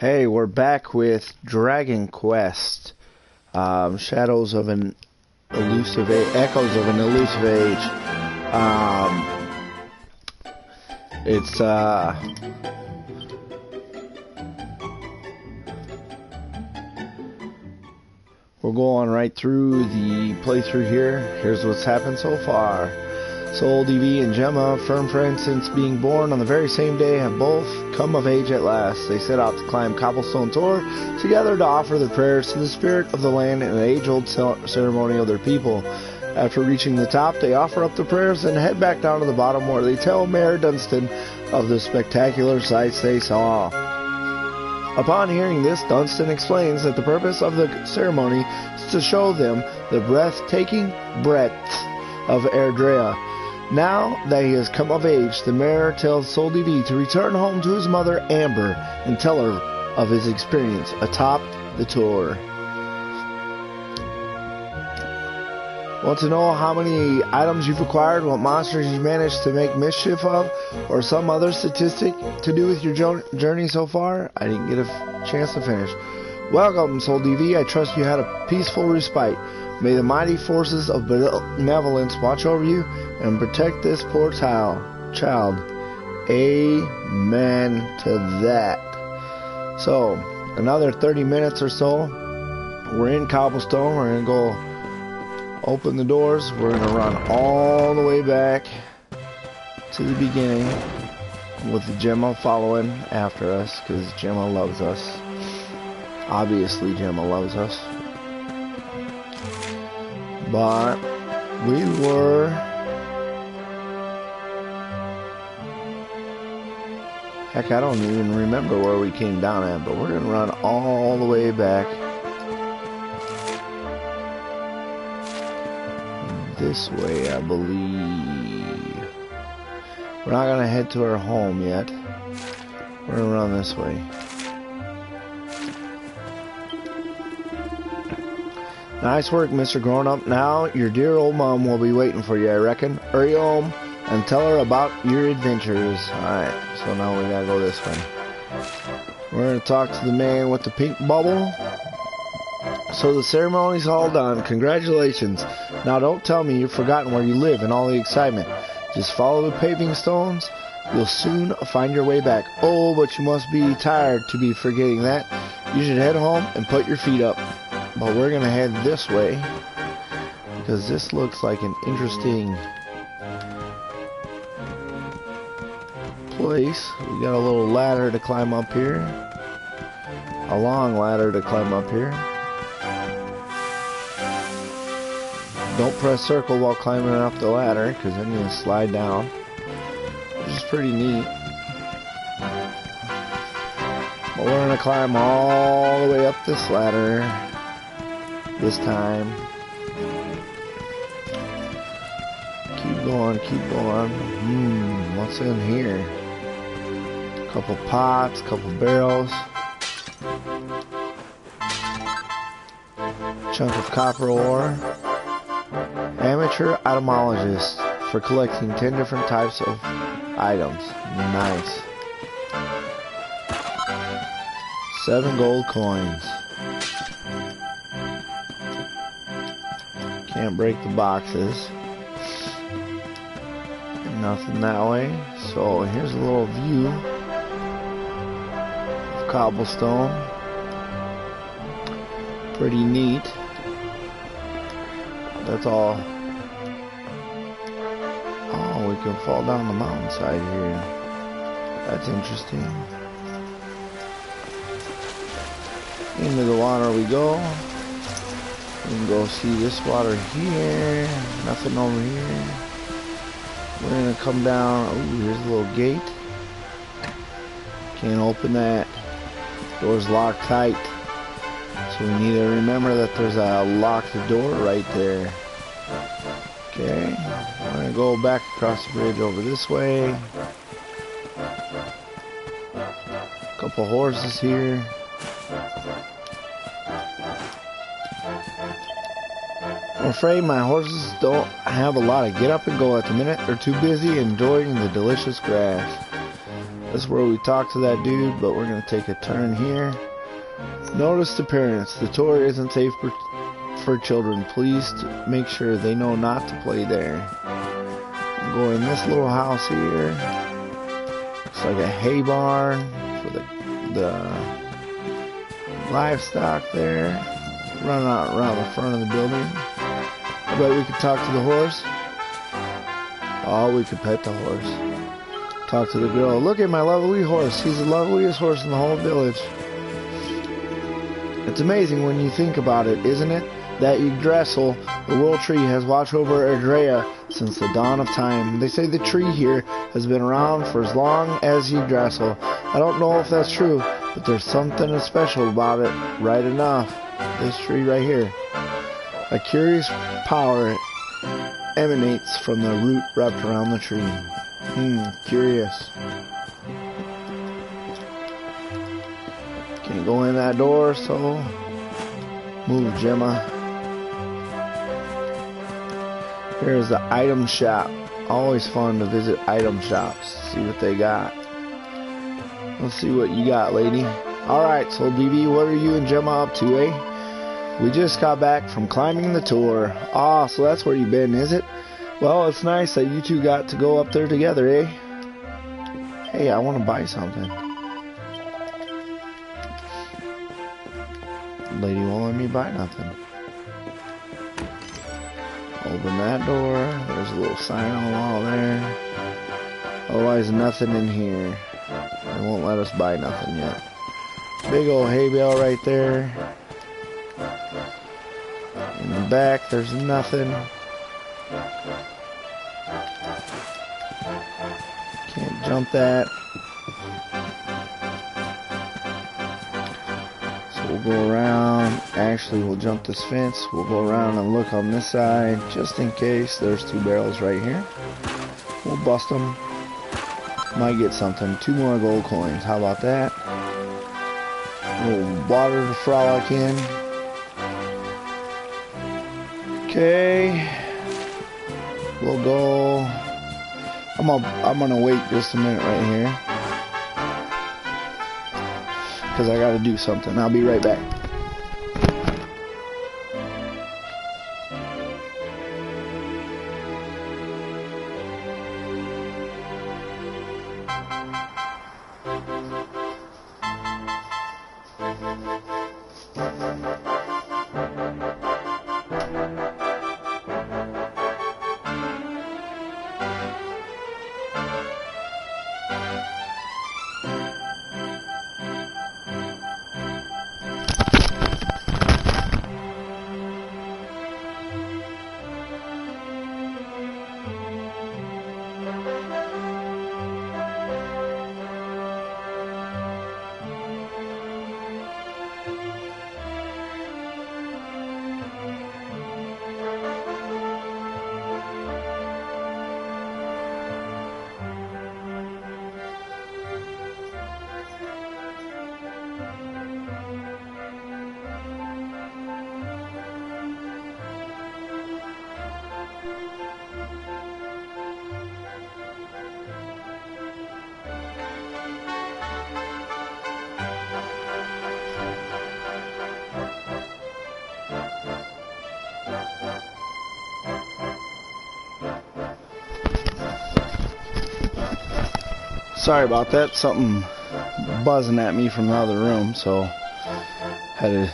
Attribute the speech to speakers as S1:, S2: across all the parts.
S1: Hey, we're back with DragonQuest. Shadows of an elusive age, echoes of an elusive age. It's we're going right through the playthrough here. Here's what's happened so far. SoulDV and Gemma, firm friends since being born on the very same day, have both come of age at last. They set out to climb Cobblestone Tor together to offer their prayers to the spirit of the land in an age-old ceremony of their people. After reaching the top, they offer up the prayers and head back down to the bottom where they tell Mayor Dunstan of the spectacular sights they saw. Upon hearing this, Dunstan explains that the purpose of the ceremony is to show them the breathtaking breadth of Erdrea. Now that he has come of age, the mayor tells SoulDV to return home to his mother, Amber, and tell her of his experience atop the tour. Want to know how many items you've acquired, what monsters you've managed to make mischief of, or some other statistic to do with your journey so far? I didn't get a chance to finish. Welcome, SoulDV. I trust you had a peaceful respite. May the mighty forces of benevolence watch over you and protect this poor child. Amen to that. So, another 30 minutes or so. We're in Cobblestone. We're going to go open the doors. We're going to run all the way back to the beginning with Gemma following after us because Gemma loves us. Obviously, Gemma loves us. But we were heck, I don't even remember where we came down at, but we're gonna run all the way back this way, I believe. We're not gonna head to our home yet. We're gonna run this way. Nice work, Mr. Grown-Up. Now, your dear old mom will be waiting for you, I reckon. Hurry home and tell her about your adventures. Alright, so now we gotta go this way. We're gonna talk to the man with the pink bubble. So the ceremony's all done. Congratulations. Now don't tell me you've forgotten where you live and all the excitement. Just follow the paving stones. You'll soon find your way back. Oh, but you must be tired to be forgetting that. You should head home and put your feet up. But we're gonna head this way because this looks like an interesting place. We got a little ladder to climb up here, a long ladder to climb up here. Don't press circle while climbing up the ladder because then you'll slide down, which is pretty neat. But we're gonna climb all the way up this ladder this time. Keep going, keep going. What's in here? A couple pots, couple barrels. Chunk of copper ore. Amateur entomologist for collecting 10 different types of items. Nice. 7 gold coins. Can't break the boxes. Nothing that way. So here's a little view of Cobblestone. Pretty neat. That's all. Oh, we can fall down the mountainside here. That's interesting. Into the water we go. We can go see this water here. Nothing over here. We're gonna come down. Ooh, here's a little gate. Can't open that. Door's locked tight. So we need to remember that there's a locked door right there. Okay. We're gonna go back across the bridge over this way. Couple horses here. I'm afraid my horses don't have a lot of get up and go at the minute. They're too busy enjoying the delicious grass. That's where we talk to that dude, but we're gonna take a turn here. Notice the parents. The tour isn't safe for children. Please make sure they know not to play there. I'm going in this little house here. It's like a hay barn for the livestock there. Running out around the front of the building. I bet we could talk to the horse. Oh, we could pet the horse. Talk to the girl. Look at my lovely horse. He's the loveliest horse in the whole village. It's amazing when you think about it, isn't it? That Yggdrasil, the world tree, has watched over Erdrea since the dawn of time. They say the tree here has been around for as long as Yggdrasil. I don't know if that's true, but there's something special about it, right enough. This tree right here. A curious power emanates from the root wrapped around the tree. Curious. Can't go in that door, so move, Gemma. Here's the item shop. Always fun to visit item shops. See what they got. Let's see what you got, lady. Alright, SoulDV, what are you and Gemma up to, eh? We just got back from climbing the tour. Ah, so that's where you've been, is it? Well, it's nice that you two got to go up there together, eh? Hey, I want to buy something. Lady won't let me buy nothing. Open that door. There's a little sign on the wall there. Otherwise, nothing in here. They won't let us buy nothing yet. Big old hay bale right there. In the back, there's nothing. Can't jump that. So we'll go around. Actually, we'll jump this fence. We'll go around and look on this side just in case. There's two barrels right here. We'll bust them. Might get something. 2 more gold coins. How about that? A little water to frolic in. Okay. We'll go. I'm gonna wait just a minute right here, because I gotta do something. I'll be right back. Sorry about that. Something buzzing at me from the other room, so had to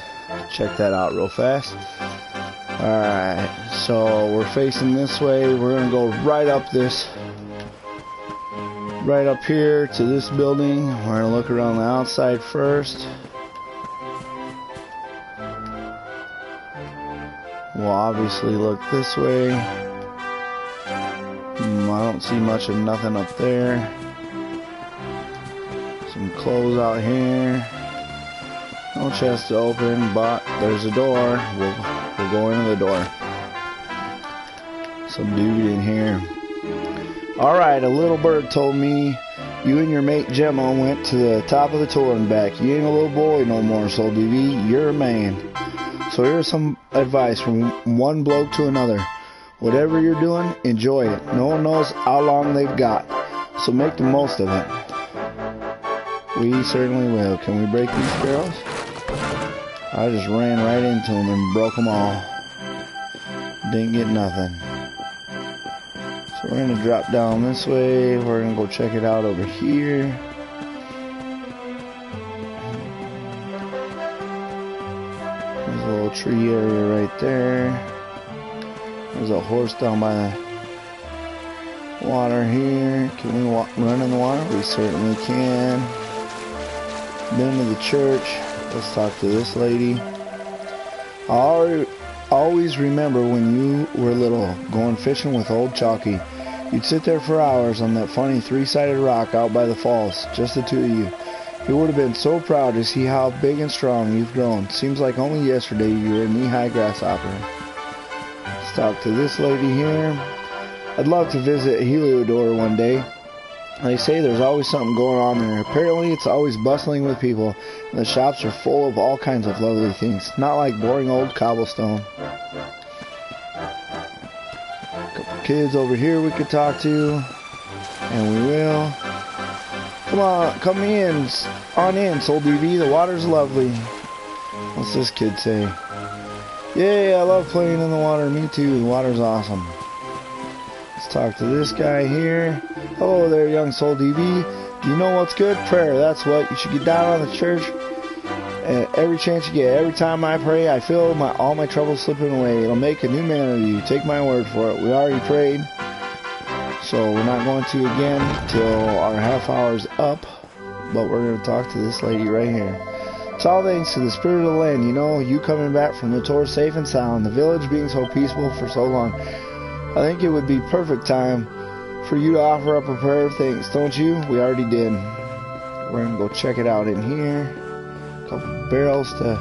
S1: check that out real fast. Alright, so we're facing this way. We're gonna go right up here to this building. We're gonna look around the outside first. We'll obviously look this way. I don't see much of nothing up there. Some clothes out here. No chest to open, but there's a door. We'll go into the door. Some dude in here. Alright, a little bird told me you and your mate Gemma went to the top of the tour and back. You ain't a little boy no more, SoulDV. You're a man. So here's some advice from one bloke to another. Whatever you're doing, enjoy it. No one knows how long they've got, so make the most of it. We certainly will. Can we break these barrels? I just ran right into them and broke them all. Didn't get nothing. So we're going to drop down this way. We're going to go check it out over here. There's a little tree area right there. There's a horse down by the water here. Can we run in the water? We certainly can. Been to the church. Let's talk to this lady. I always remember when you were little, going fishing with old Chalky. You'd sit there for hours on that funny three-sided rock out by the falls, just the two of you. He would have been so proud to see how big and strong you've grown. Seems like only yesterday you were a knee-high grasshopper. Let's talk to this lady here. I'd love to visit Heliodor one day. They say there's always something going on there. Apparently it's always bustling with people, and the shops are full of all kinds of lovely things. Not like boring old cobblestone. A couple kids over here we could talk to, and we will. Come on, come in, on in, SoulDV. The water's lovely. What's this kid say? Yay, I love playing in the water. Me too. The water's awesome. Let's talk to this guy here. Hello there, young SoulDV. Do you know what's good? Prayer, that's what. You should get down on the church every chance you get. Every time I pray, I feel all my troubles slipping away. It'll make a new man of you. Take my word for it. We already prayed, so we're not going to again till our half hour's up, but we're going to talk to this lady right here. It's all thanks to the spirit of the land. You know, you coming back from the tour safe and sound, the village being so peaceful for so long. I think it would be perfect time for you to offer up a prayer of thanks, don't you? We already did. We're going to go check it out in here. A couple barrels to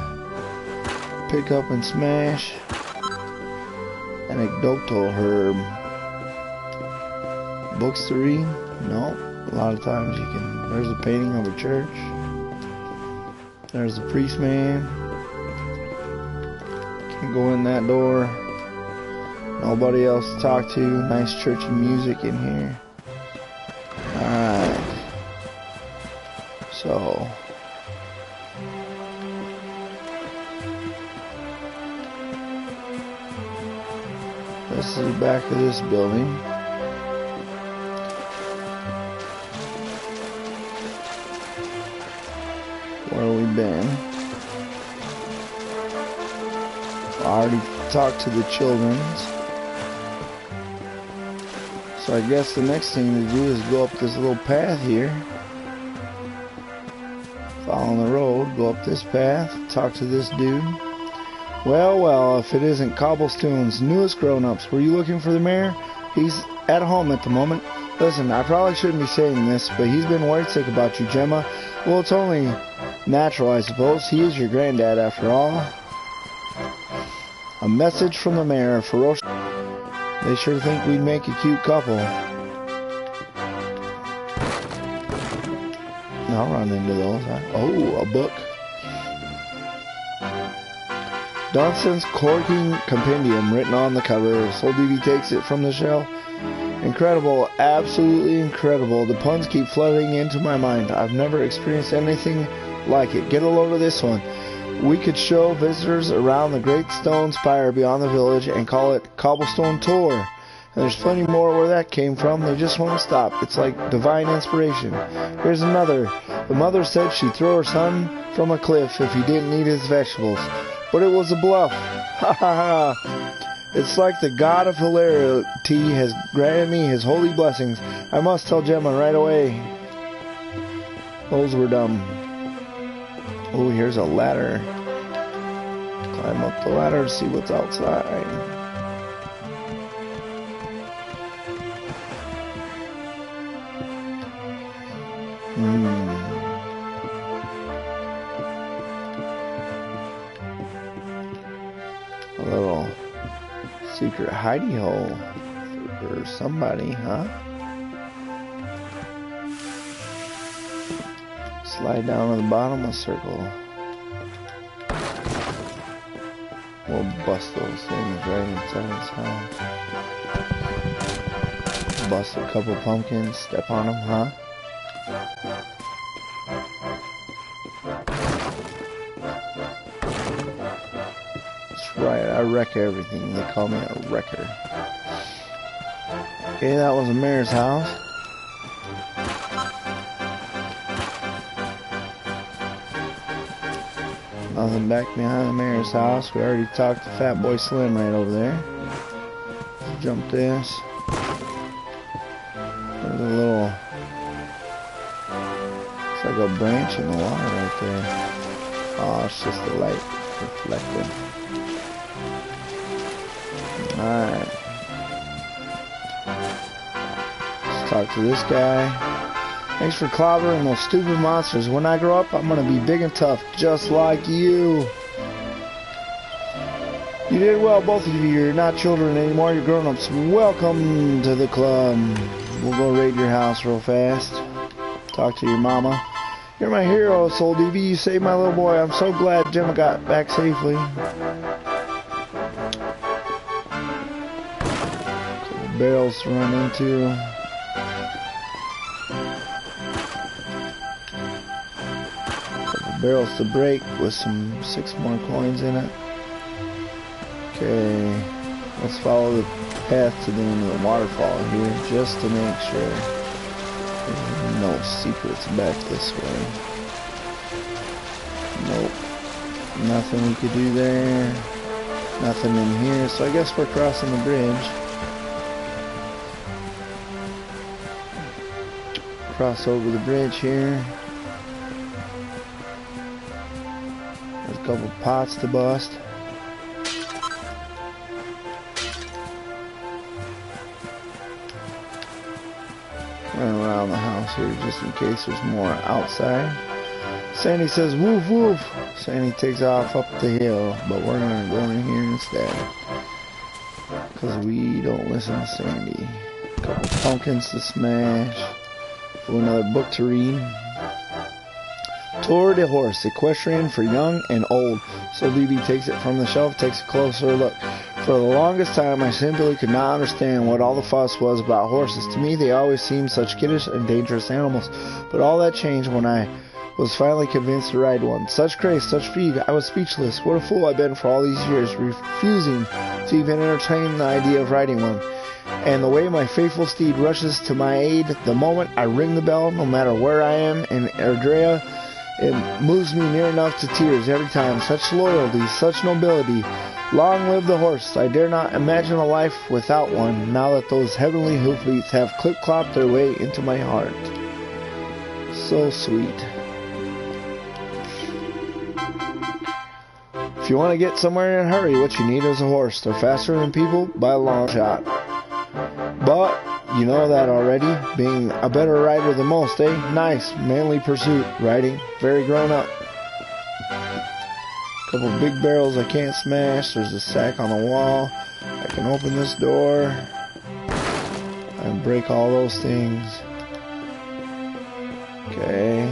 S1: pick up and smash. Anecdotal herb. Books to read? No. A lot of times you can. There's a painting of a church. There's the priest man. Can't go in that door. Nobody else to talk to. Nice church and music in here. Alright. So. This is the back of this building. Where we've been. I already talked to the children's. So I guess the next thing to do is go up this little path here. Follow the road, go up this path, talk to this dude. Well, if it isn't Cobblestone's newest grown-ups. Were you looking for the mayor? He's at home at the moment. Listen, I probably shouldn't be saying this, but he's been worried sick about you, Gemma. Well, it's only natural, I suppose. He is your granddad, after all. A message from the mayor, ferocious. They sure think we'd make a cute couple. I'll run into those. Oh, a book. Dunson's Corking Compendium, written on the cover. SoulDV takes it from the shelf. Incredible, absolutely incredible. The puns keep flooding into my mind. I've never experienced anything like it. Get a load of this one. We could show visitors around the great stone spire beyond the village and call it Cobblestone Tour. And there's plenty more where that came from. They just won't stop. It's like divine inspiration. Here's another. The mother said she'd throw her son from a cliff if he didn't eat his vegetables. But it was a bluff. Ha ha ha. It's like the god of hilarity has granted me his holy blessings. I must tell Gemma right away. Those were dumb. Oh, here's a ladder. Climb up the ladder to see what's outside. A little secret hidey hole for somebody, huh? Slide down to the bottom of the circle. We'll bust those things right inside his house. Bust a couple pumpkins, step on them, huh? right. I wreck everything. They call me a wrecker. Okay, that was the mayor's house. Nothing back behind the mayor's house. We already talked to Fat Boy Slim right over there. Jump this. There's a little... It's like a branch in the water right there. Oh, it's just the light reflecting. Alright. Let's talk to this guy. Thanks for clobbering those stupid monsters. When I grow up, I'm gonna be big and tough, just like you. You did well, both of you. You're not children anymore, you're grown-ups. Welcome to the club. We'll go raid your house real fast. Talk to your mama. You're my hero, SoulDV. You saved my little boy. I'm so glad Gemma got back safely. Couple barrels to run into. Couple barrels to break with 6 more coins in it. Okay, let's follow the path to the end of the waterfall here just to make sure. No secrets back this way. Nope. Nothing we could do there. Nothing in here. So I guess we're crossing the bridge. Cross over the bridge here. There's a couple pots to bust. Run around the house here just in case there's more outside. Sandy says woof woof. Sandy takes off up the hill, but we're gonna go in here instead because we don't listen to Sandy. A couple pumpkins to smash. Another book to read. Tour de Horse, equestrian for young and old. SoulDV takes it from the shelf, takes a closer look. For the longest time, I simply could not understand what all the fuss was about horses. To me, they always seemed such kiddish and dangerous animals. But all that changed when I was finally convinced to ride one. Such grace, such speed, I was speechless. What a fool I've been for all these years, refusing to even entertain the idea of riding one. And the way my faithful steed rushes to my aid the moment I ring the bell, no matter where I am in Erdrea, it moves me near enough to tears every time. Such loyalty, such nobility. Long live the horse. I dare not imagine a life without one, now that those heavenly hoofbeats have clip-clopped their way into my heart. So sweet. If you want to get somewhere in a hurry, what you need is a horse. They're faster than people by a long shot. But you know that already, being a better rider than most, eh? Nice, manly pursuit, riding, very grown up. Couple big barrels I can't smash. There's a sack on the wall. I can open this door and break all those things. Okay.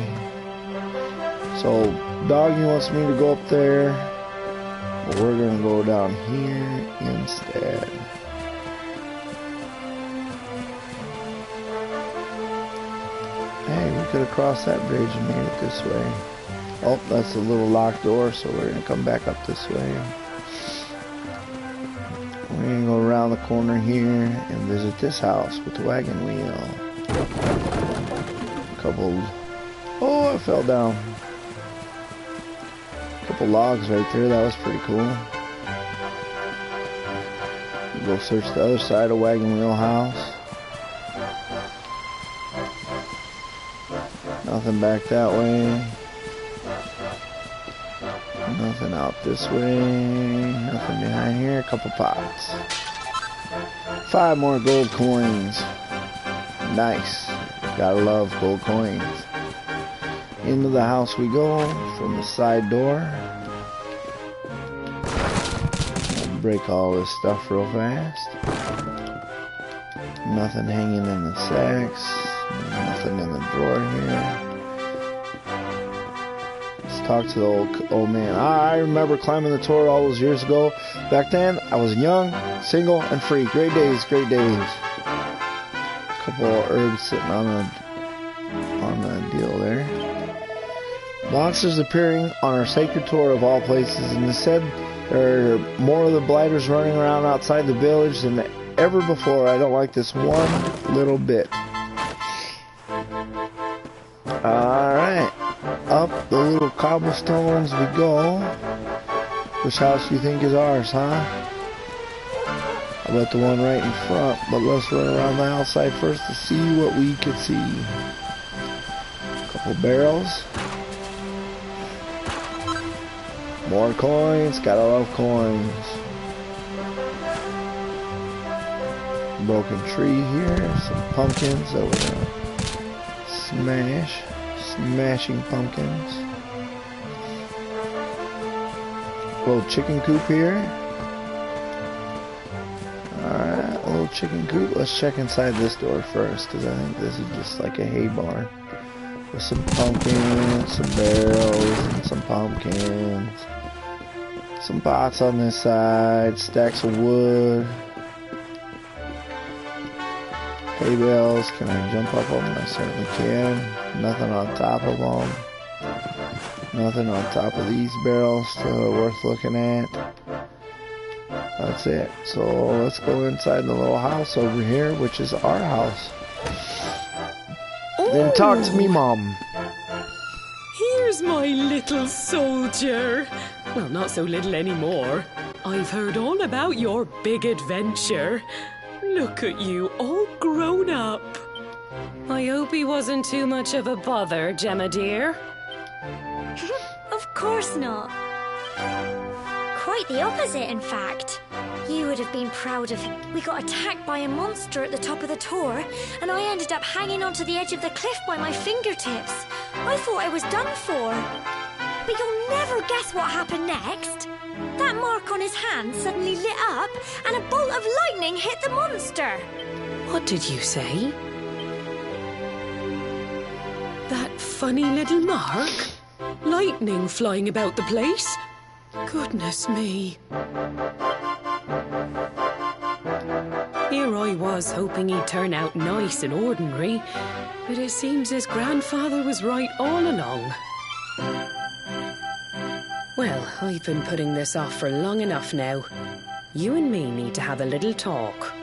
S1: So Doggy wants me to go up there, but we're gonna go down here instead. Hey, we could have crossed that bridge and made it this way. Oh, that's a little locked door, so we're going to come back up this way. We're going to go around the corner here and visit this house with the wagon wheel. Couple... Oh, I fell down. Couple logs right there, that was pretty cool. We'll go search the other side of wagon wheel house. Nothing back that way. Nothing out this way. Nothing behind here. A couple pots. 5 more gold coins. Nice. Gotta love gold coins. Into the house we go from the side door. I'll break all this stuff real fast. Nothing hanging in the sacks. Nothing in the drawer here. Let's talk to the old man. I remember climbing the tower all those years ago. Back then, I was young, single, and free. Great days, great days. A couple of herbs sitting on the deal there. Monsters appearing on our sacred tour of all places, and it said There are more of the blighters running around outside the village than ever before. I don't like this one little bit. Alright. Up the little cobblestones we go. Which house do you think is ours, huh? I bet the one right in front, but let's run around the outside first to see what we can see. Couple barrels. More coins, gotta love coins. Broken tree here, some pumpkins that we're gonna smash. Smashing pumpkins. Little chicken coop here. Alright, a little chicken coop. Let's check inside this door first, because I think this is just like a hay barn. With some pumpkins, some barrels, and some pumpkins. Some pots on this side, stacks of wood. Hay bales, can I jump up on them? I certainly can. Nothing on top of them. Nothing on top of these barrels worth looking at. That's it. So let's go inside the little house over here, which is our house. Ooh. Then talk to me, Mom.
S2: Here's my little soldier. Well, not so little anymore. I've heard all about your big adventure. Look at you, all grown up. I hope he wasn't too much of a bother, Gemma dear.
S3: Of course not. Quite the opposite, in fact. You would have been proud of him. We got attacked by a monster at the top of the tower, and I ended up hanging onto the edge of the cliff by my fingertips. I thought I was done for. But you'll never guess what happened next. That mark on his hand suddenly lit up, and a bolt of lightning hit the monster.
S2: What did you say? That funny little mark? Lightning flying about the place? Goodness me. Here I was hoping he'd turn out nice and ordinary, but it seems his grandfather was right all along. Well, I've been putting this off for long enough now. You and me need to have a little talk.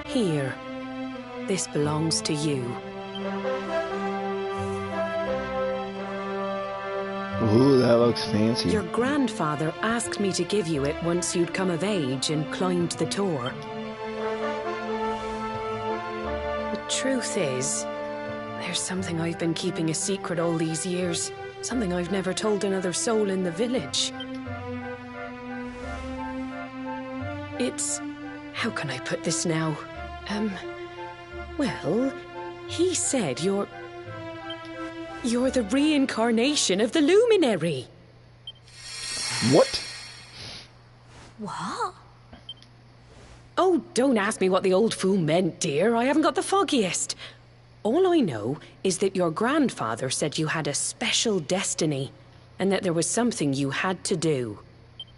S2: Here, this belongs to you.
S1: Ooh, that looks fancy.
S2: Your grandfather asked me to give you it once you'd come of age and climbed the tower. The truth is, there's something I've been keeping a secret all these years. Something I've never told another soul in the village. It's... how can I put this now? Well, he said you're the reincarnation of the luminary.
S1: What?
S3: What?
S2: Oh, don't ask me what the old fool meant, dear. I haven't got the foggiest. All I know is that your grandfather said you had a special destiny, and that there was something you had to do.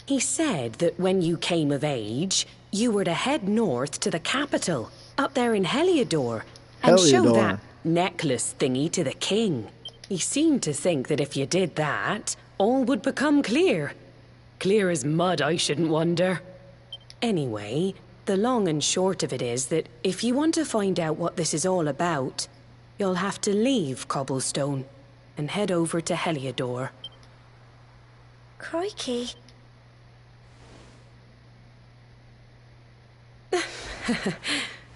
S2: He said that when you came of age, you were to head north to the capital, up there in Heliodor, and show that necklace thingy to the king. He seemed to think that if you did that, all would become clear. Clear as mud, I shouldn't wonder. Anyway, the long and short of it is that if you want to find out what this is all about, you'll have to leave Cobblestone and head over to Heliodor.
S3: Crikey.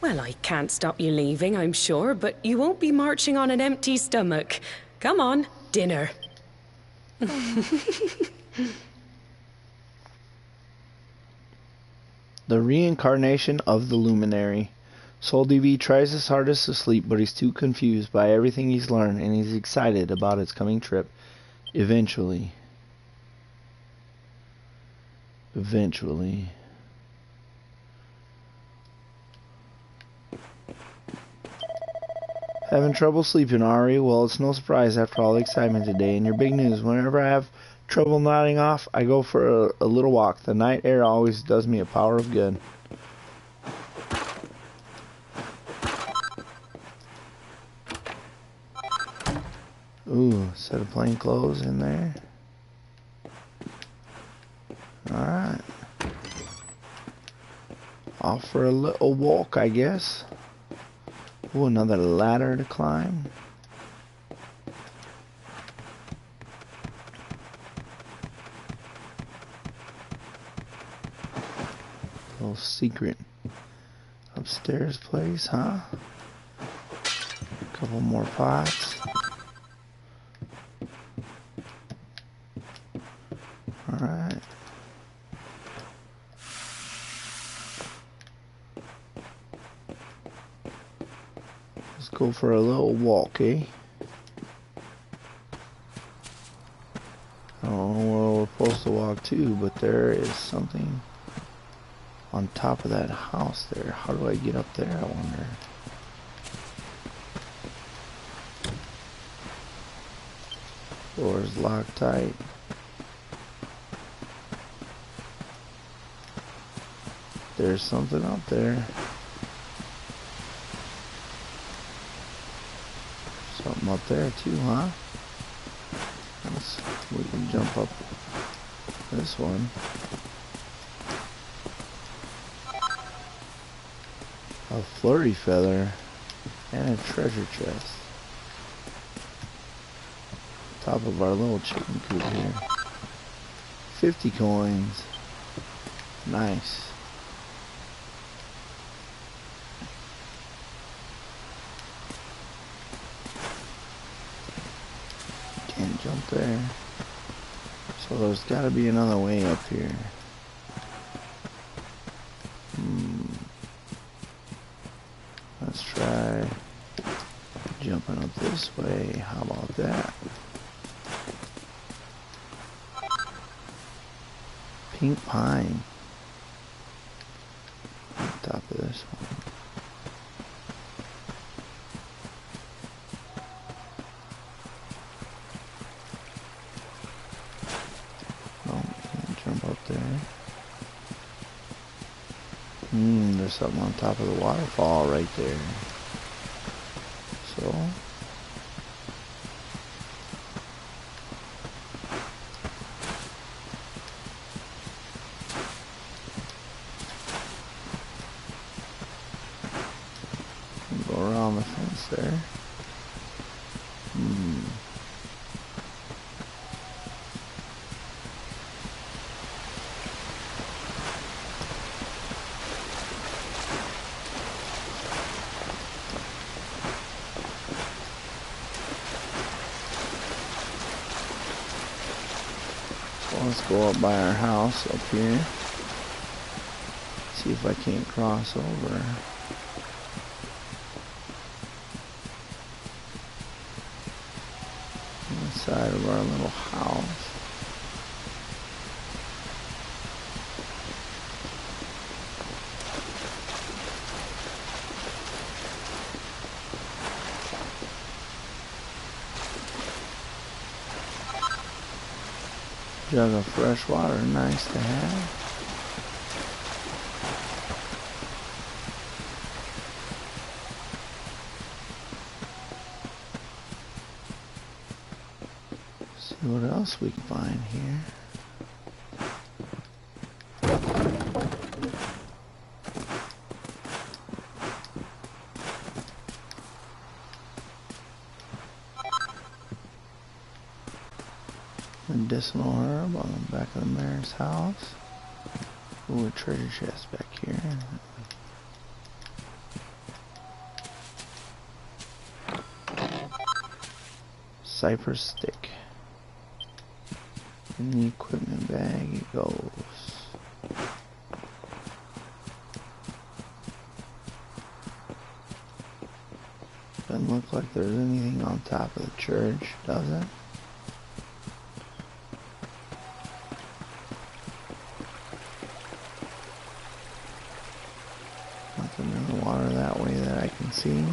S2: Well, I can't stop you leaving, I'm sure, but you won't be marching on an empty stomach. Come on, dinner.
S1: The reincarnation of the luminary. SoulDV tries his hardest to sleep, but he's too confused by everything he's learned, and he's excited about his coming trip. Eventually. Having trouble sleeping, Ari? Well, it's no surprise after all the excitement today. And your big news, whenever I have trouble nodding off, I go for a little walk. The night air always does me a power of good. Ooh, set of plain clothes in there. Alright. Off for a little walk, I guess. Ooh, another ladder to climb. Little secret upstairs place, huh? Couple more pots. Alright. Let's go for a little walk, eh? I don't know where we're supposed to walk to, but there is something on top of that house there. How do I get up there, I wonder? Door's locked tight. There's something up there. Something up there too, huh? We can jump up this one. A flurry feather and a treasure chest. Top of our little chicken coop here. 50 coins. Nice. Can't jump there. So there's gotta be another way up here. Let's try jumping up this way. How about that? Pink pine. On top of this one. Jump up there. There's something on top of the waterfall right there. So go around the fence there. Let's go up by our house up here. See if I can't cross over. On the side of our little house. Jug of fresh water, nice to have. See what else we can find here. Medicinal herb on the back of the mayor's house. Ooh, a treasure chest back here. Cypress stick. In the equipment bag it goes. Doesn't look like there's anything on top of the church, does it? Nothing in the water that way that I can see.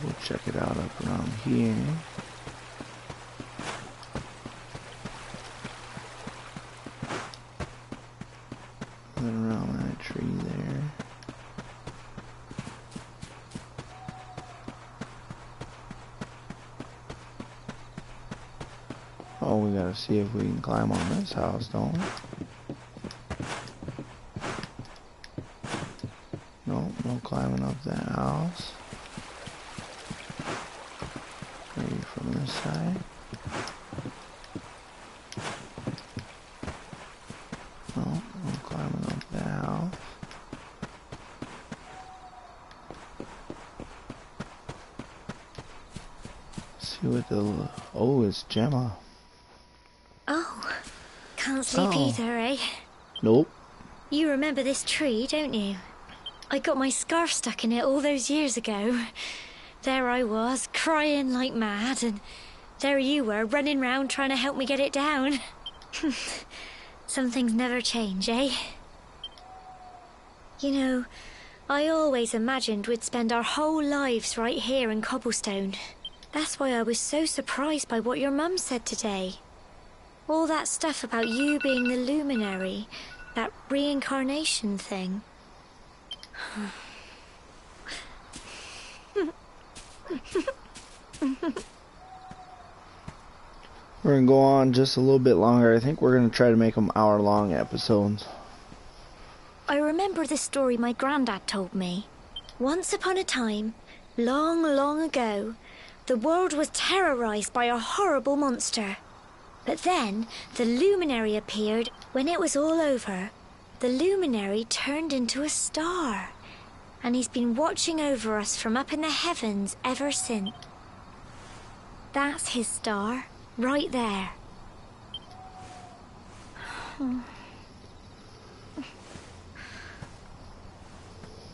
S1: We'll check it out up around here. And around that tree there. Oh, we gotta see if we can climb on this house, don't we? No, no climbing up that house. Maybe from this side. No, no climbing up that house. See what the... Oh, it's Gemma.
S3: Oh, can't sleep either, eh?
S1: Nope.
S3: You remember this tree, don't you? I got my scarf stuck in it all those years ago. There I was, crying like mad, and there you were, running round trying to help me get it down. Some things never change, eh? You know, I always imagined we'd spend our whole lives right here in Cobblestone. That's why I was so surprised by what your mum said today. All that stuff about you being the luminary, that reincarnation thing.
S1: We're gonna go on just a little bit longer. I think we're gonna try to make them hour-long episodes.
S3: I remember the story my granddad told me. Once upon a time, long, long ago, the world was terrorized by a horrible monster. But then, the luminary appeared. When it was all over, the luminary turned into a star. And he's been watching over us from up in the heavens ever since. That's his star, right there.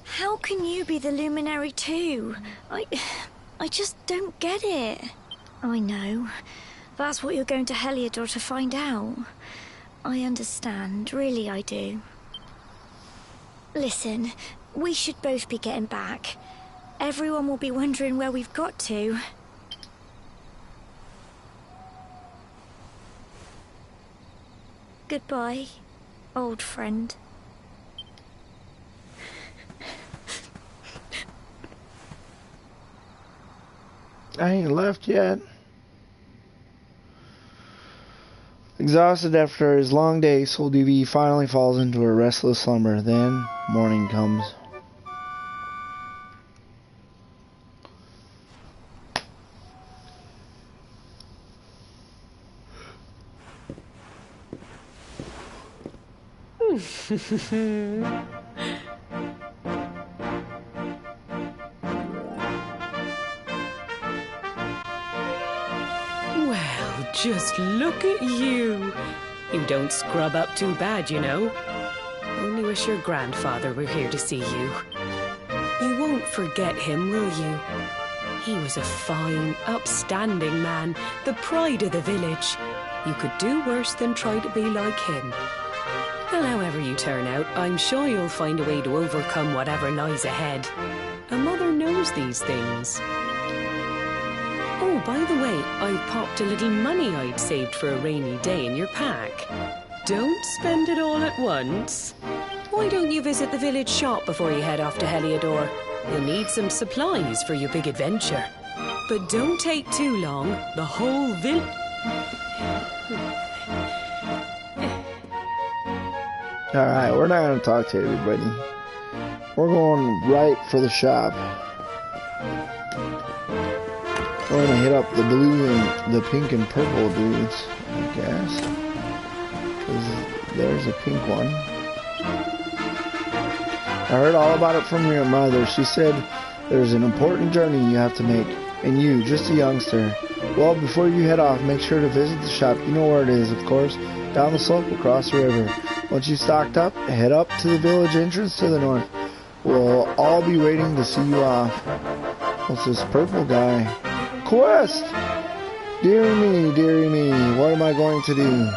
S3: How can you be the luminary too? I just don't get it. I know. That's what you're going to Heliodor to find out. I understand, really I do. Listen, we should both be getting back. Everyone will be wondering where we've got to. Goodbye, old friend.
S1: I ain't left yet. Exhausted after his long day, SoulDV finally falls into a restless slumber. Then, morning comes.
S2: Well, just look at you. You don't scrub up too bad, you know. Only wish your grandfather were here to see you. You won't forget him, will you? He was a fine, upstanding man, the pride of the village. You could do worse than try to be like him. Well, however you turn out, I'm sure you'll find a way to overcome whatever lies ahead. A mother knows these things. Oh, by the way, I've popped a little money I'd saved for a rainy day in your pack. Don't spend it all at once. Why don't you visit the village shop before you head off to Heliodor? You'll need some supplies for your big adventure. But don't take too long. The whole village...
S1: Alright, we're not going to talk to everybody. We're going right for the shop. We're going to hit up the blue and the pink and purple dudes, I guess. 'Cause there's a pink one. I heard all about it from your mother. She said there's an important journey you have to make. And you, just a youngster. Well, before you head off, make sure to visit the shop. You know where it is, of course. Down the slope across the river. Once you've stocked up, head up to the village entrance to the north. We'll all be waiting to see you off. What's this purple guy? Quest! Dearie me, what am I going to do?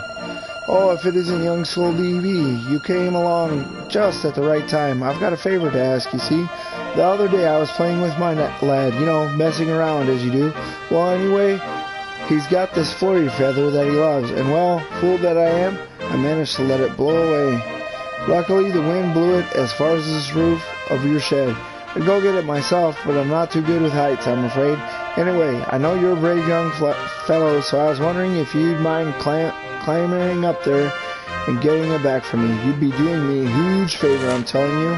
S1: Oh, if it isn't young SoulDV, you came along just at the right time. I've got a favor to ask, you see. The other day I was playing with my lad, you know, messing around as you do. Well, anyway, he's got this flurry feather that he loves, and well, fool that I am, I managed to let it blow away. Luckily, the wind blew it as far as this roof of your shed. I'd go get it myself, but I'm not too good with heights, I'm afraid. Anyway, I know you're a brave young fellow, so I was wondering if you'd mind clambering up there and getting it back for me. You'd be doing me a huge favor, I'm telling you.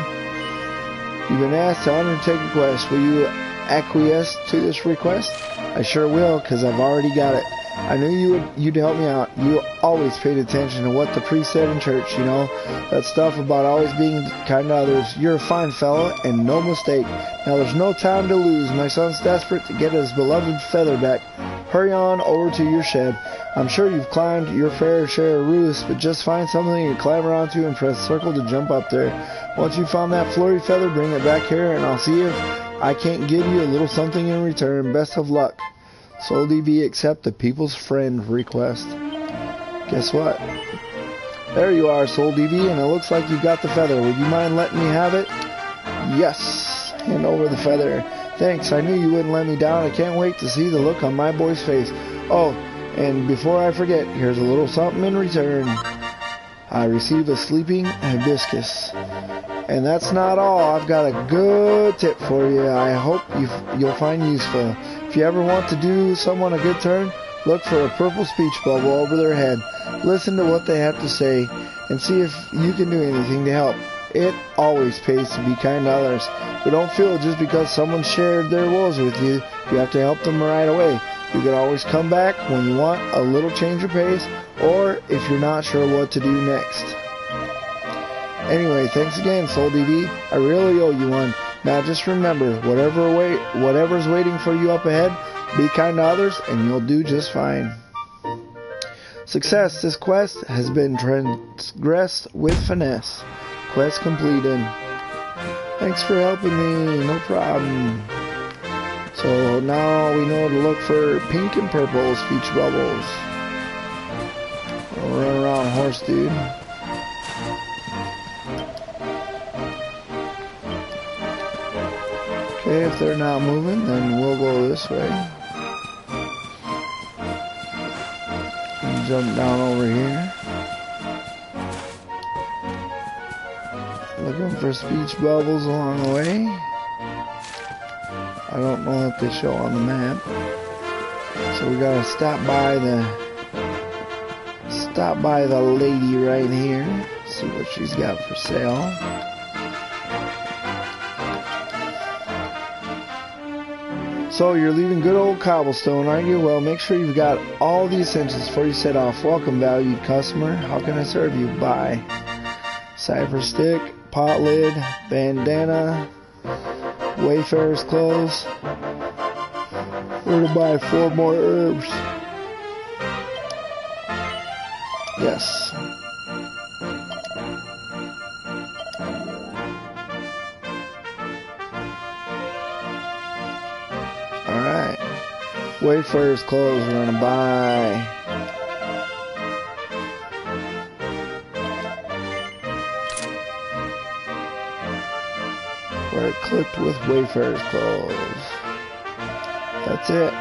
S1: You've been asked to undertake a quest. Will you acquiesce to this request? I sure will, because I've already got it. I knew you'd help me out. You always paid attention to what the priest said in church, you know. That stuff about always being kind to others. You're a fine fellow, and no mistake. Now there's no time to lose. My son's desperate to get his beloved feather back. Hurry on over to your shed. I'm sure you've climbed your fair share of roofs, but just find something to climb onto and press circle to jump up there. Once you've found that flurry feather, bring it back here, and I'll see if I can't give you a little something in return. Best of luck. SoulDV accept the people's friend request. Guess what? There you are, SoulDV, and it looks like you got the feather. Would you mind letting me have it? Yes. Hand over the feather. Thanks. I knew you wouldn't let me down. I can't wait to see the look on my boy's face. Oh, and before I forget, here's a little something in return. I receive a sleeping hibiscus. And that's not all. I've got a good tip for you. I hope you'll find useful. If you ever want to do someone a good turn, look for a purple speech bubble over their head. Listen to what they have to say and see if you can do anything to help. It always pays to be kind to others. But don't feel just because someone shared their woes with you, you have to help them right away. You can always come back when you want a little change of pace, or if you're not sure what to do next. Anyway, thanks again, SoulDV. I really owe you one. Now just remember, whatever's waiting for you up ahead, be kind to others, and you'll do just fine. Success. This quest has been transgressed with finesse. Quest completed. Thanks for helping me. No problem. So now we know to look for pink and purple speech bubbles. I'll run around horse, dude. Okay, if they're not moving, then we'll go this way. And jump down over here. Looking for speech bubbles along the way. I don't know if they show on the map. So we gotta stop by the lady right here. See what she's got for sale. So you're leaving good old Cobblestone, aren't you? Well, make sure you've got all the essentials before you set off. Welcome, valued customer. How can I serve you? Bye. Cipher stick, pot lid, bandana, Wayfarer's clothes. We're to buy 4 more herbs. Yes. Alright. Wayfarer's clothes we're gonna buy. We're equipped with Wayfarer's clothes. That's it.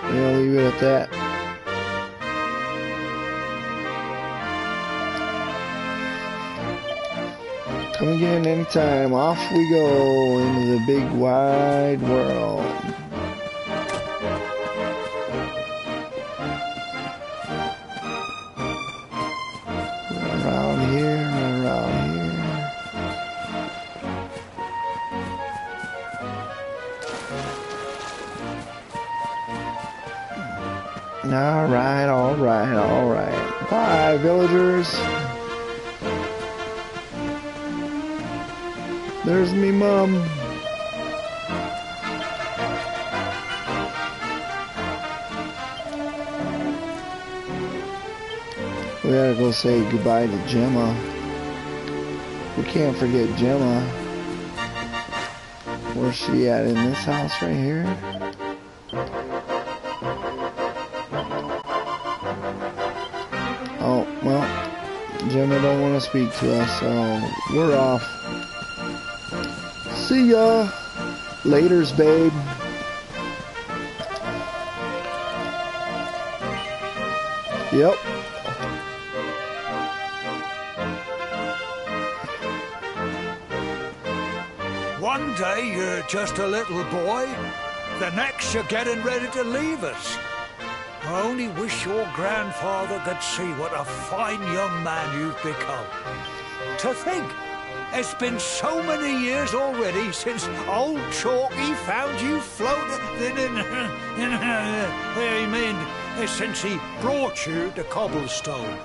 S1: We'll leave it at that. Come again anytime. Off we go into the big wide world. Around here, around here. Alright, alright, alright. Bye, villagers. There's me mom. We gotta go say goodbye to Gemma. We can't forget Gemma. Where's she at? In this house right here? Oh, well, Gemma don't want to speak to us, so we're off. See ya. Laters, babe. Yep.
S4: One day you're just a little boy, the next you're getting ready to leave us. I only wish your grandfather could see what a fine young man you've become. To think, it's been so many years already since old Chalky found you floating since he brought you to Cobblestone.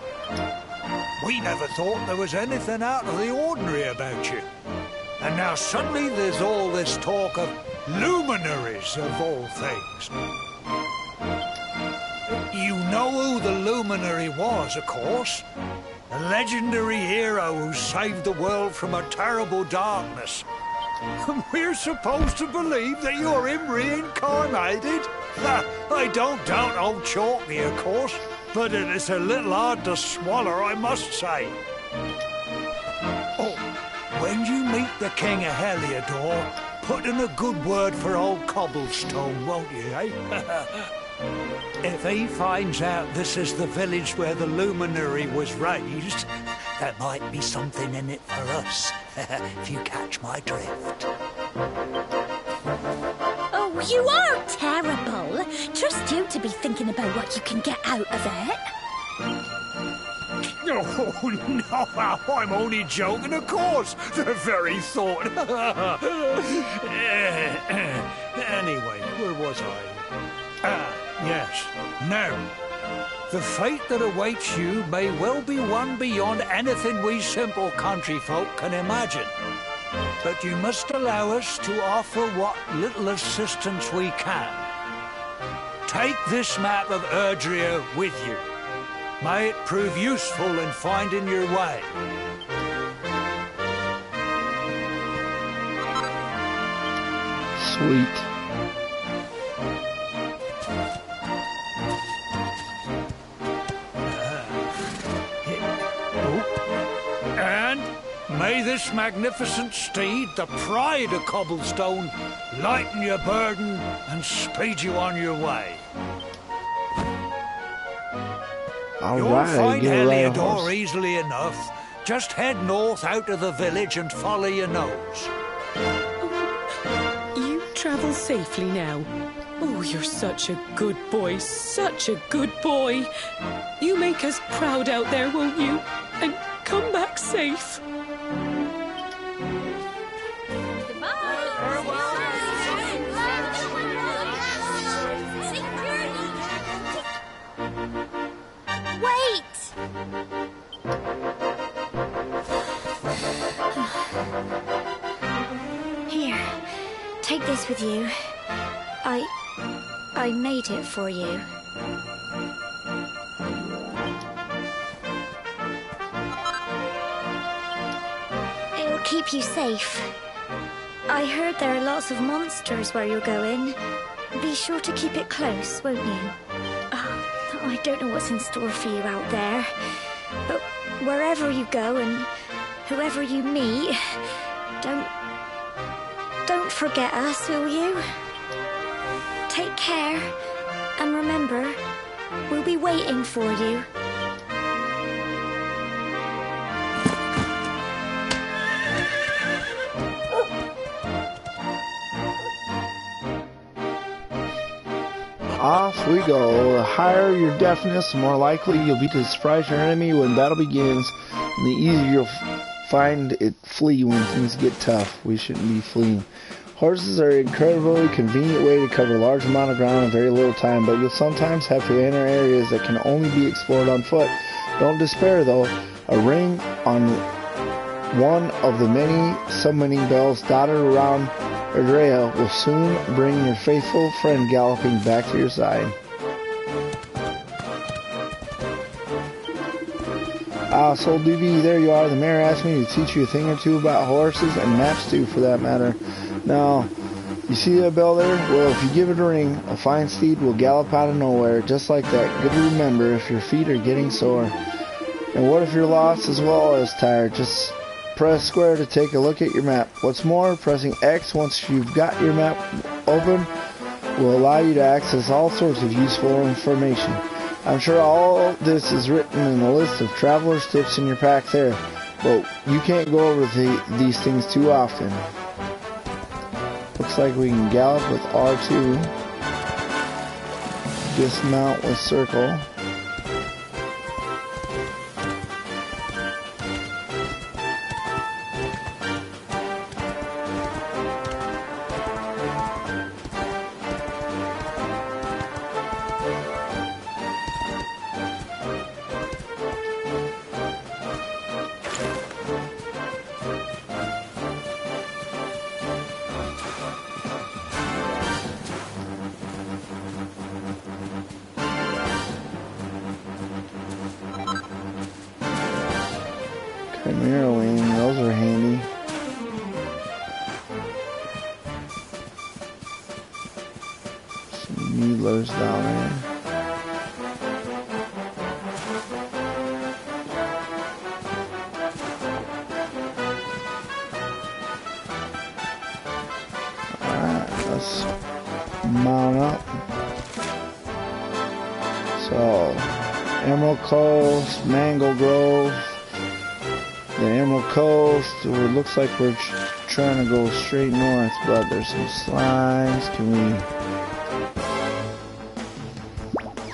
S4: We never thought there was anything out of the ordinary about you. And now suddenly there's all this talk of luminaries of all things. You know who the luminary was, of course. A legendary hero who saved the world from a terrible darkness. And we're supposed to believe that you're him reincarnated? I don't doubt old Chalky, of course, but it's a little hard to swallow, I must say. Oh, when you meet the King of Heliodor, put in a good word for old Cobblestone, won't you, eh? If he finds out this is the village where the luminary was raised, there might be something in it for us, if you catch my drift.
S3: Oh, you are terrible. Trust you to be thinking about what you can get out of it.
S4: Oh, no, I'm only joking, of course. The very thought. Anyway, where was I? Yes. Now, the fate that awaits you may well be one beyond anything we simple country folk can imagine. But you must allow us to offer what little assistance we can. Take this map of Erdrea with you. May it prove useful in finding your way.
S1: Sweet.
S4: And may this magnificent steed, the pride of Cobblestone, lighten your burden and speed you on your way. You'll find Heliodor easily enough. Just head north out of the village and follow your nose.
S2: You travel safely now. Oh, you're such a good boy, such a good boy. You make us proud out there, won't you? And come back safe.
S3: Wait! Here, take this with you. I made it for you. It'll keep you safe. I heard there are lots of monsters where you're going. Be sure to keep it close, won't you? Oh, I don't know what's in store for you out there. But wherever you go and whoever you meet, don't forget us, will you? Take care, and remember, we'll be waiting for you.
S1: Off we go. The higher your deafness, the more likely you'll be to surprise your enemy when battle begins, and the easier you'll find it flee when things get tough. We shouldn't be fleeing. Horses are an incredibly convenient way to cover a large amount of ground in very little time, but you'll sometimes have to enter areas that can only be explored on foot. Don't despair though. A ring on one of the many summoning bells dotted around Erdrea will soon bring your faithful friend galloping back to your side. SoulDV, there you are. The mayor asked me to teach you a thing or two about horses, and maps too, for that matter. Now, you see that bell there? Well, if you give it a ring, a fine steed will gallop out of nowhere, just like that. Good to remember if your feet are getting sore. And what if you're lost as well as tired? Just press square to take a look at your map. What's more, pressing X once you've got your map open will allow you to access all sorts of useful information. I'm sure all this is written in a list of traveler's tips in your pack there, but you can't go over these things too often. Looks like we can gallop with R2. Dismount with circle. Chimera wing, those are handy. Some needlers down there. Alright, let's mount up. So, Emerald Coast, Mango Grove. The Emerald Coast, it looks like we're trying to go straight north, but there's some slimes. Can we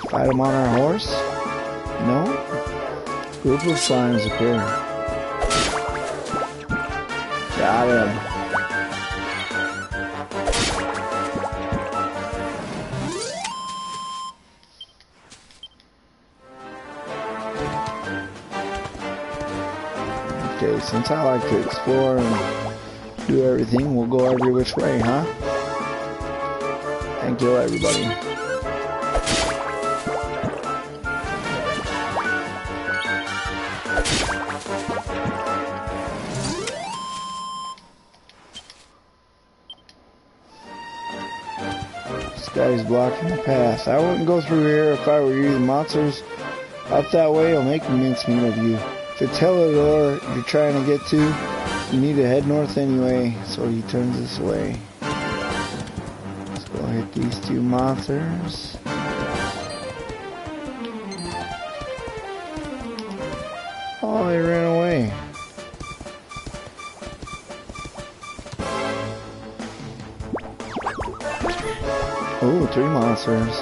S1: fight them on our horse? No? Group of slimes appear. Got him. Okay, since I like to explore and do everything, we'll go every which way, huh? And kill everybody. This guy's blocking the path. I wouldn't go through here if I were you. The monsters up that way will make a mincemeat of you. If it's Helidor you're trying to get to, you need to head north anyway, so he turns this way. Let's go hit these two monsters. Oh, they ran away. Oh, 3 monsters.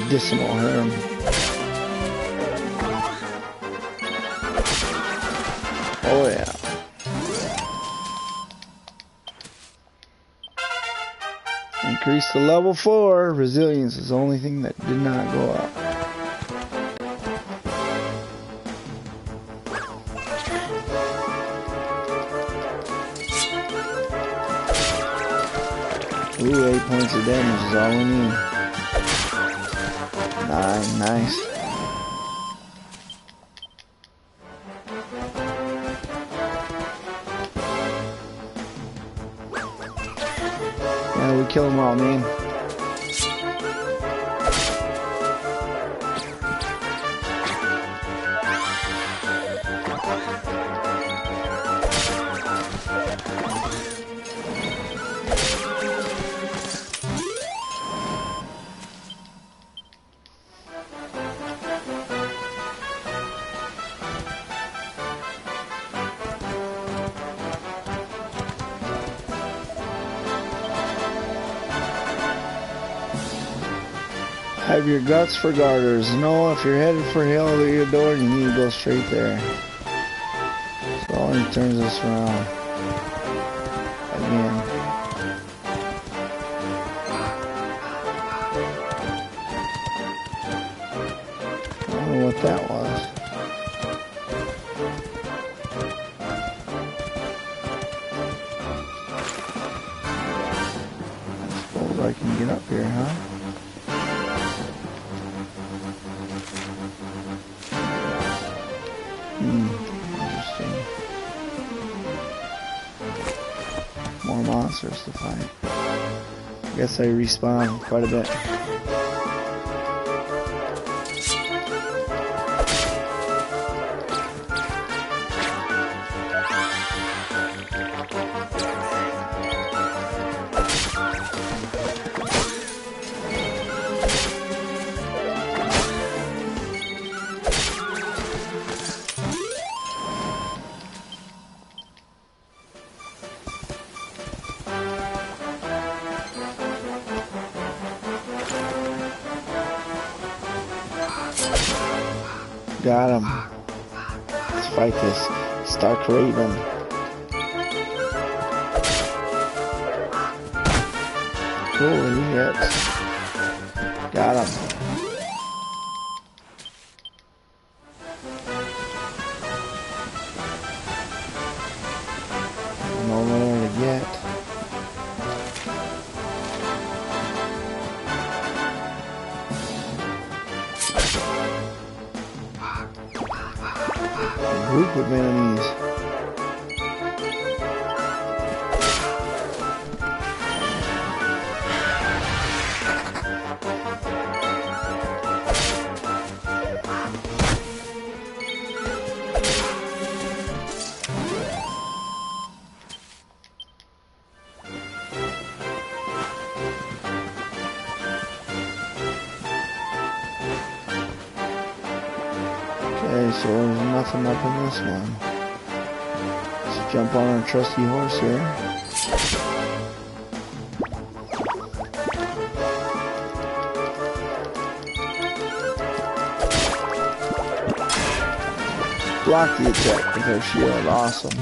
S1: Medicinal herb. Oh yeah. Increase to level 4. Resilience is the only thing that did not go up. Ooh, 8 points of damage is all we need. Nice. Yeah, we kill them all, man. Have your guts for garters. No, if you're headed for Helidor, you need to go straight there. So he turns us around. Again. I don't know what that was. I suppose I can get up here, huh? Interesting. More monsters to fight. I guess I respawn quite a bit. Got him. Let's fight this Stark Raven. Holy hits. Got him. Nowhere to get. Group of enemies. Okay, so there's nothing up in this one. Let's jump on our trusty horse here. Block the attack with her shield. Awesome.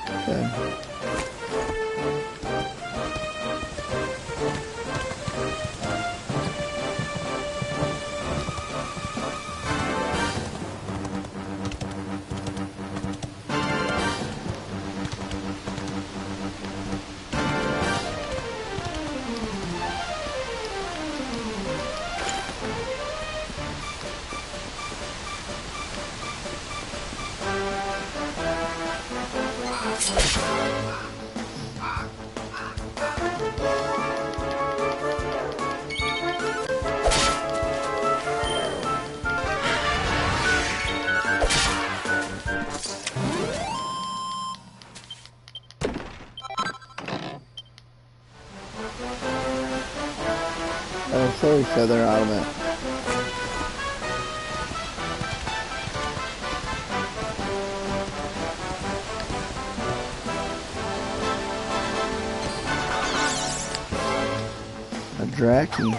S1: Okay. Got a fairy feather out of it. A Draki.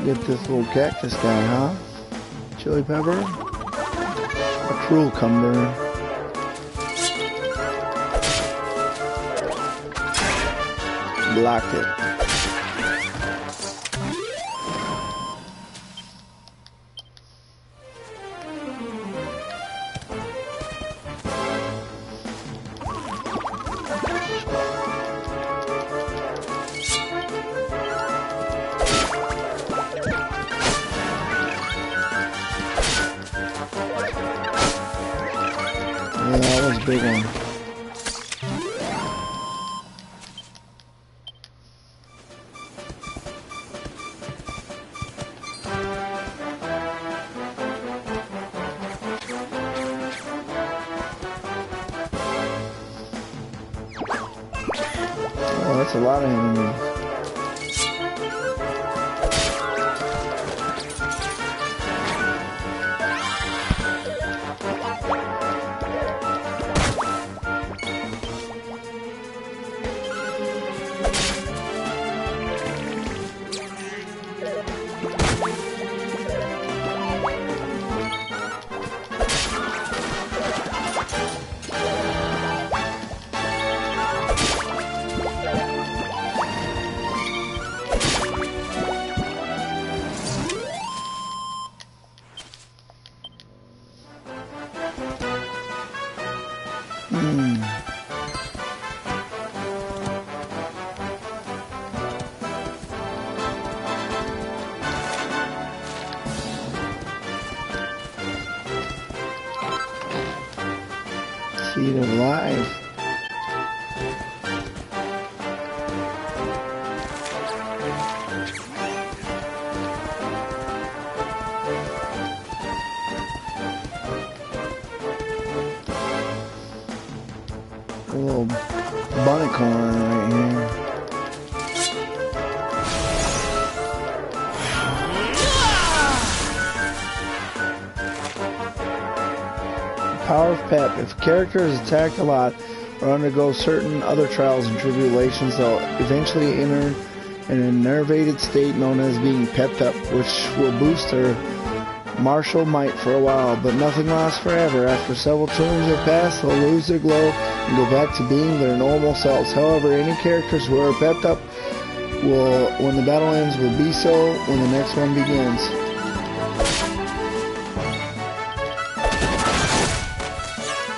S1: Get this little cactus guy, huh? Chili pepper. A cruel cumber. Blocked it. Yeah, that was a big one. Oh, that's a lot of enemies. eat it alive. A little bunny corn right here. Power of Pep. If a character is attacked a lot or undergoes certain other trials and tribulations, they'll eventually enter an enervated state known as being pepped up, which will boost their martial might for a while, but nothing lasts forever. After several turns have passed, they'll lose their glow and go back to being their normal selves. However, any characters who are pepped up will, when the battle ends, will be so when the next one begins.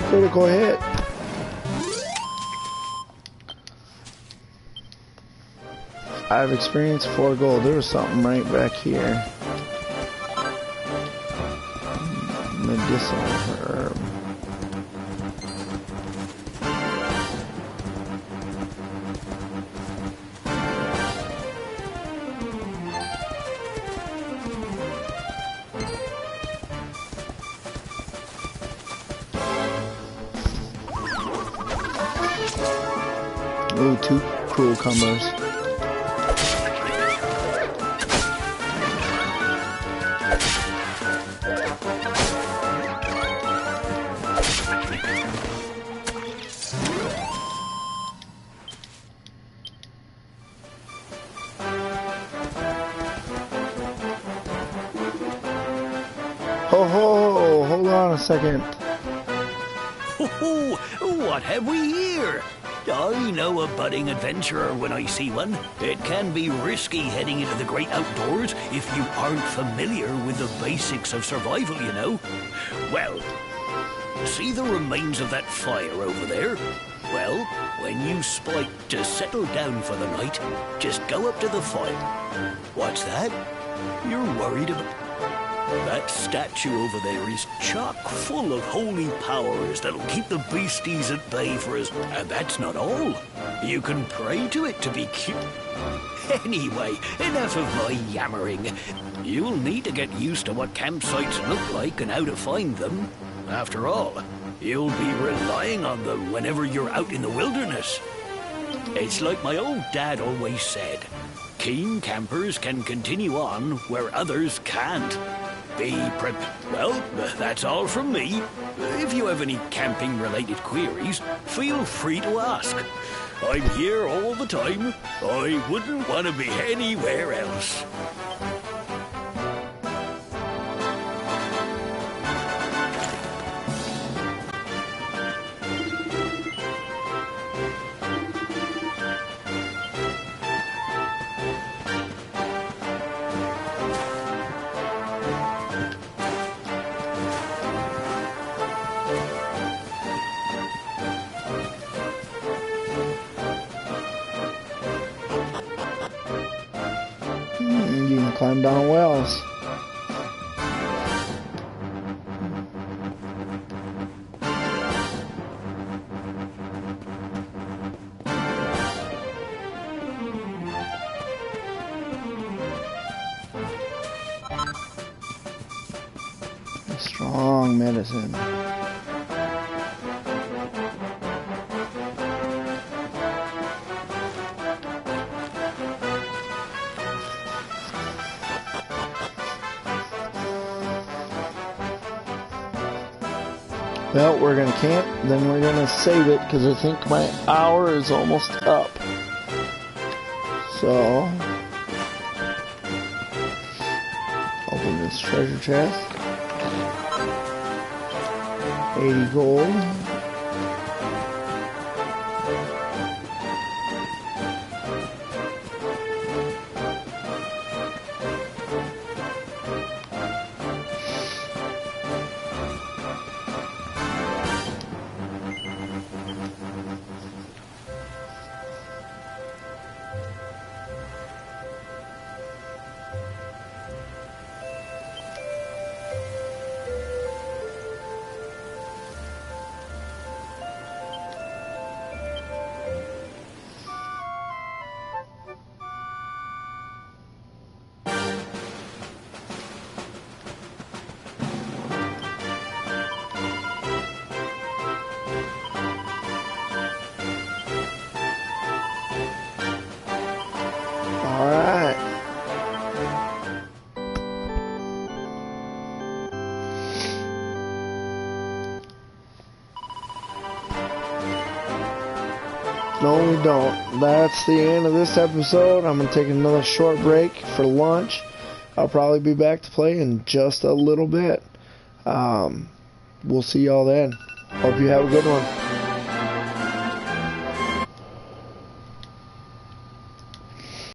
S1: Critical hit. I've experienced 4 gold. There was something right back here. Medicinal herb. Ooh, 2 cruel cumbers. Ho ho! Hold on a second.
S5: Oh, what have we here? I know a budding adventurer when I see one. It can be risky heading into the great outdoors if you aren't familiar with the basics of survival, you know. Well, see the remains of that fire over there? Well, when you spike to settle down for the night, just go up to the fire. What's that? You're worried about... That statue over there is chock full of holy powers that'll keep the beasties at bay for us. And that's not all. You can pray to it to be cute. Anyway, enough of my yammering. You'll need to get used to what campsites look like and how to find them. After all, you'll be relying on them whenever you're out in the wilderness. It's like my old dad always said, keen campers can continue on where others can't. Well, that's all from me. If you have any camping-related queries, feel free to ask. I'm here all the time. I wouldn't want to be anywhere else.
S1: You can climb down wells. Strong medicine. Well, we're going to camp, then we're going to save it, because I think my hour is almost up. So, open this treasure chest. 80 gold. No, we don't. That's the end of this episode. I'm going to take another short break for lunch. I'll probably be back to play in just a little bit. We'll see y'all then. Hope you have a good one.